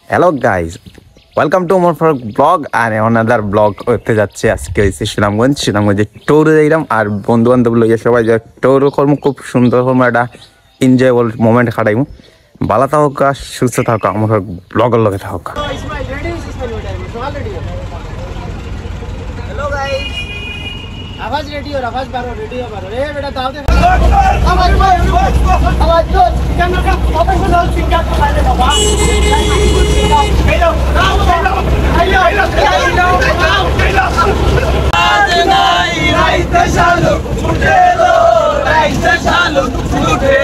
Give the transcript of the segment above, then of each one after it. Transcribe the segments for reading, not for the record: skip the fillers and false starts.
Hello guys, welcome to more for blog আর another blog করতে যাচ্ছে। আজকে হয়েছে সুনামগঞ্জে ট্যুরে যাইলাম আর বন্ধু বান্ধব লইয়া সবাই যা ট্যুর করবো, খুব সুন্দর করবো, একটা এনজয়েবল মোমেন্ট খাটাইমু। ভালো থাকুক, সুস্থ থাকুক, আমার ব্লগের লগে থাকুক। आवाज रेडी और आवाज बारो रेडी हो बारो ए बेटा दाव दे आवाज दो चिकन का ओपन को दाव चिकन का खाने बाबा हेलो आज नहीं राइट चालू उठेलो राइट चालू उठे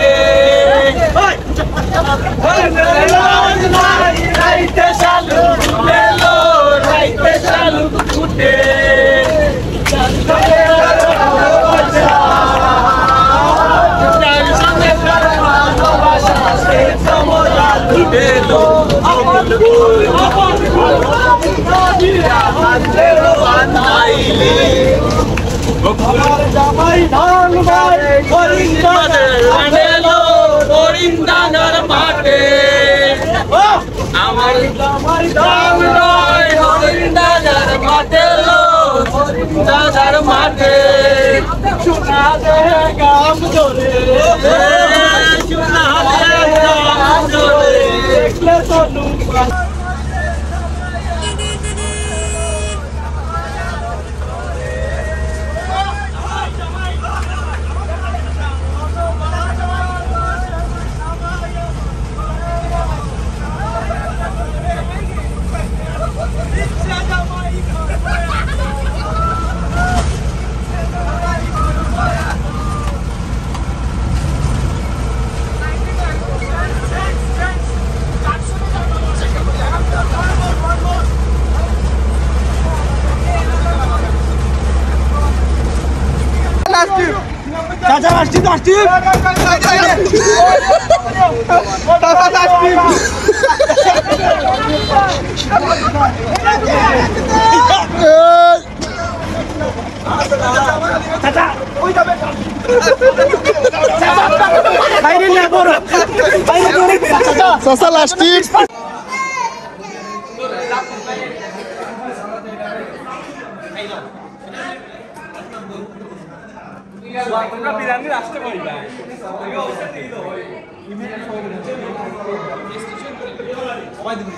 आज नहीं राइट चालू उठेलो राइट चालू उठे चाचा राष्ट्रीय राष्ट्रीय चाचा राष्ट्रीय তোমরা বিরানি আসতে পারিবা আমি অবশ্যই দিই দাও ইমেল সবাই দিবি সবাই দিবি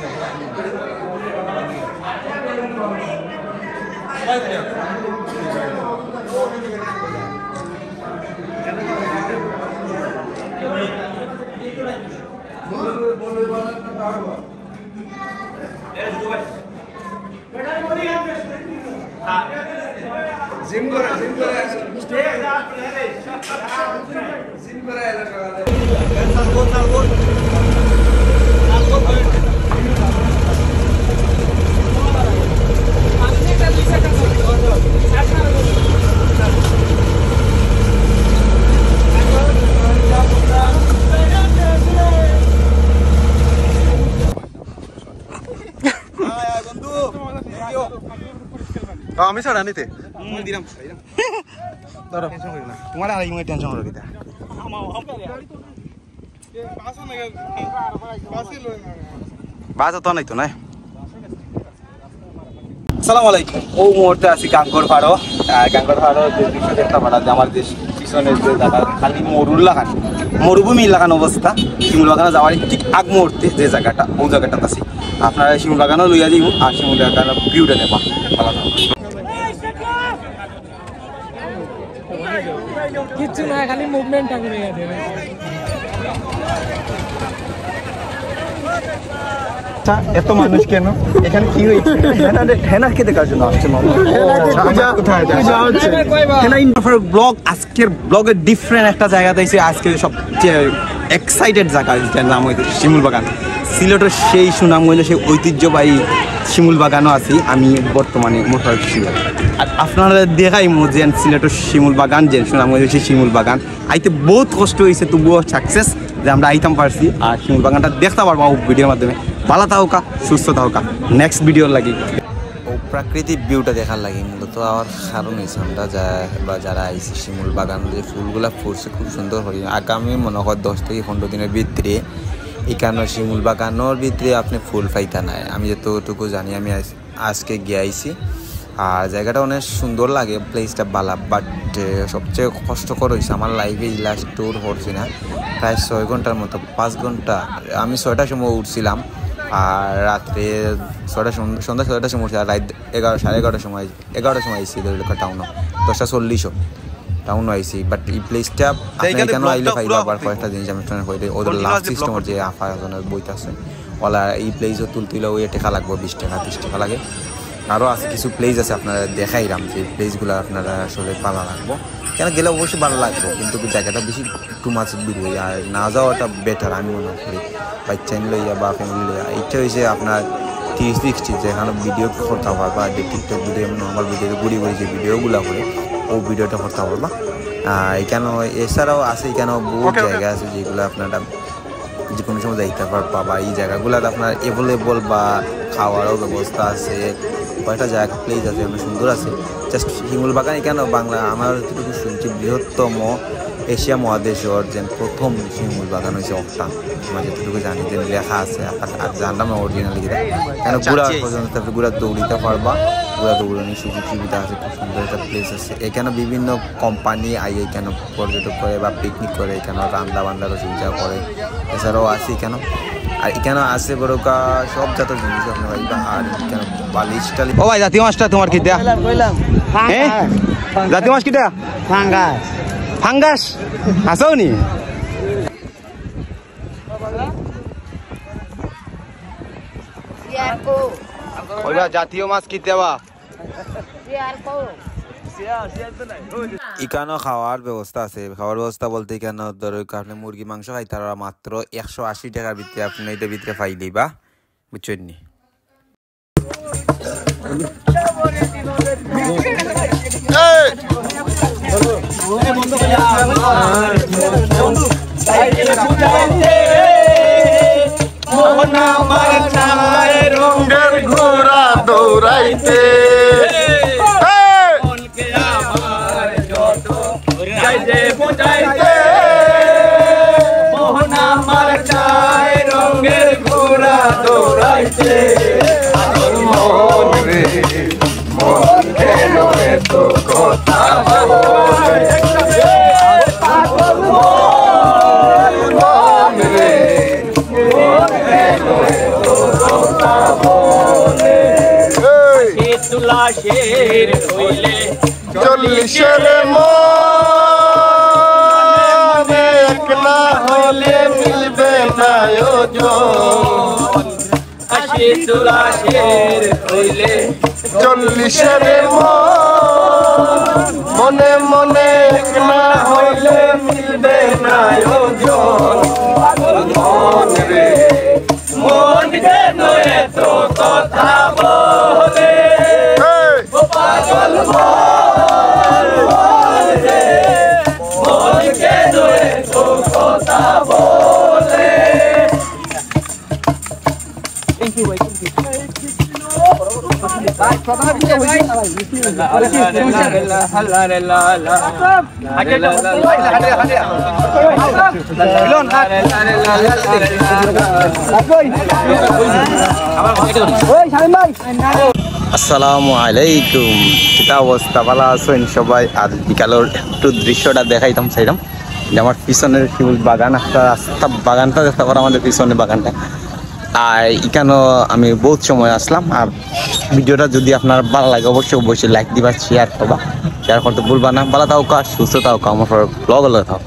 জিম করে স্টে যা প্লেনে জিম করে এলা সকালে সালগোন আজকেটা 2 সেকেন্ড আমি ছাড়া নিতে দিলাম ধরো তোমার আর ইমে টেনশন হলো কিটা বাস তো নাই তো না। আসসালামু আলাইকুম। ও মুহূর্তে আছি গাঙ্গর পাড়ো যে দৃশ্য দেখতে পারা যে আমার দেশ পিছনের যে জায়গা খালি মরুভূমি লাগানো অবস্থা। শিমুল বাগানে যাওয়ার ঠিক আগ মুহূর্তে যে জায়গাটা ওই জায়গাটাতে আছি। আপনারা শিমুল বাগানও লইয়া যাইব আর শিমুল বাগানের ভিউটা নেবা। ভালো থাকবেন। কিচ্ছু না, খালি মুভমেন্টটা করে গেছে। এত মানুষ কেন এখানে কি হয়েছে? হেনাকে দেখার জন্য আসছে ব্লগ। আজকের ব্লগের ডিফারেন্ট একটা জায়গা দিয়েছে। আজকের সবচেয়ে এক্সাইটেড জায়গা, যেটার নাম হয়েছে শিমুল বাগান। সিলেটের সেই সুনামগঞ্জে সেই ঐতিহ্যবাহী শিমুল বাগানও আছি আমি বর্তমানে মোটর শিমুল। আর আপনারা দেখাই যে সিলেটের শিমুল বাগান, যে সুনামগঞ্জের সেই শিমুল বাগান আইতে বহুত কষ্ট হয়েছে, তবুও সাকসেস যে আমরা আইতাম পারছি। আর শিমুল বাগানটা দেখতে পারবো ভিডিওর মাধ্যমে। ভালো থাকুকা, সুস্থ থাকুকা। নেক্সট ভিডিওর লাগি প্রাকৃতিক ভিউটা দেখার লাগে মূলত আমার কারণ হয়েছে আমরা যারা আইসি শিমুল বাগান যে ফুলগুলা ফুটছে খুব সুন্দর হয়। আগামী মনে হয় 10 থেকে 15 দিনের ভিতরে এখানে শিমুল বাগানোর ভিতরে আপনি ফুল পাইতা নাই, আমি যতটুকু জানি। আমি আজকে গিয়ে আইছি আর জায়গাটা অনেক সুন্দর লাগে, প্লেসটা ভালো। বাট সবচেয়ে কষ্টকর হয়েছে আমার লাইফে লাস্ট ট্যুর করছি না, প্রায় 6 ঘন্টার মতো, 5 ঘন্টা। আমি 6টার সময় উঠছিলাম আর রাত্রে সন্ধ্যা 6টার সময় উঠছি, আর রাত 11:30 সময় 11টার সময় আইসি টাউনও, 10:40 টাউন আইসি। বাট এই প্লেসটা এখানে আইলে ফাইবা আবার কয়েকটা জিনিস আমি ওদের লাভ সিস্টেমের যে আফাজনের বইটা আছে ওলা, এই প্লেসও তুলতুলে ওই টেকা লাগবে 20 টাকা 30 টাকা লাগে। আরও আছে কিছু প্লেস আছে আপনারা দেখাইলাম, যে প্লেসগুলো আপনারা আসলে ভালো লাগবো, কেন গেলে অবশ্যই ভালো লাগবে, কিন্তু জায়গাটা বেশি টু মাছ দূর হয়ে আর না যাওয়াটা বেটার আমি মনে করি। বাচ্চা লইয়া বা ফ্যামিলি লইয়া এইটা হয়েছে আপনার 30-60 যেখানে ভিডিও করতে পারবা, যে টিকটক ভিডিও নর্মাল ভিডিও ঘুরি ঘুরি যে ভিডিওগুলো করে ও ভিডিওটা করতে পারবা। এখানে এছাড়াও আছে, এখানেও বহুত জায়গা আছে যেগুলো আপনারা যে কোনো সময় যাইতে পারবা, বা এই জায়গাগুলোতে আপনার অ্যাভেলেবল বা খাওয়ারও ব্যবস্থা আছে, কয়েকটা জায়গা প্লেস আছে অনেক সুন্দর আছে। জাস্ট শিমুল বাগান এখানেও বাংলা আমার যতটুকু শুনছি বৃহত্তম এশিয়া মহাদেশের যে প্রথম শিমুল বাগান হয়েছে অক্টান, আমার যতটুকু জানি যে লেখা আছে, আর জানলাম না অরিজিনাল লিখে, কেন ঘোরা পর্যন্ত ঘোরা দৌড়িতে পারবা, ঘোরা দৌড়ানোর সুযোগ সুবিধা আছে, খুব সুন্দর একটা প্লেস আছে। এখানে বিভিন্ন কোম্পানি আই এখানে পর্যটক করে বা পিকনিক করে, এখানে রান্না বান্নারও সুবিধা করে। এছাড়াও আছে এখানে, আর এখানে আছে বড়কা সব জাতের জিনিস আপনি পাইবা। আর এখানে বালিশ টালি। ও ভাই জাতীয় মাছটা তোমার কি দেয়া? হ্যাঁ জাতীয় মাছ কিটা? ফাঙ্গাস আসাও নি? ওইবা জাতীয় মাছ কি দেওয়া? এখানেও খাওয়ার ব্যবস্থা আছে। খাওয়ার ব্যবস্থা বলতে এখানে ধরো আপনি মুরগি মাংস খাই তারা মাত্র 180 টাকার ভিতরে আপনি এটার ভিতরে পাই দিবা, বুঝছেন নি? রঙের ঘোড়া দৌড়াইতে মোহন আমার চায় রঙের ঘোড়া দৌড়াইতে, মন রে মন কেন এত কথা বলে, মন রে মন কেন এত কথা বলে। তুলাশের হইলে 40-এর মনে একলা হইলে মিলবে না ওজন, 80 তুলাশের হইলে 40-এর মনে মনে একলা হইলে মিলবে না ওজন, মন রে মন কেন এত কথা বলে, পাগল মন রে মন কেন এত কথা বলে। আসসালামু আলাইকুম, কিতা অবস্থা? ভালো আছেন সবাই? আর বিকালের একটু দৃশ্যটা দেখাইতাম চাইলাম, যে আমার পিছনের শিমুল বাগান, একটা রাস্তা বাগানটা দেখতে পারো, আমাদের পিছনের বাগানটা। আর এখানেও আমি বহুত সময় আসলাম। আর ভিডিওটা যদি আপনার ভালো লাগে অবশ্যই লাইক দিবা, শেয়ার করবা, শেয়ার করতে ভুলবা না। ভালো থাও, সুস্থ থাও, আমার ব্লগ থাও।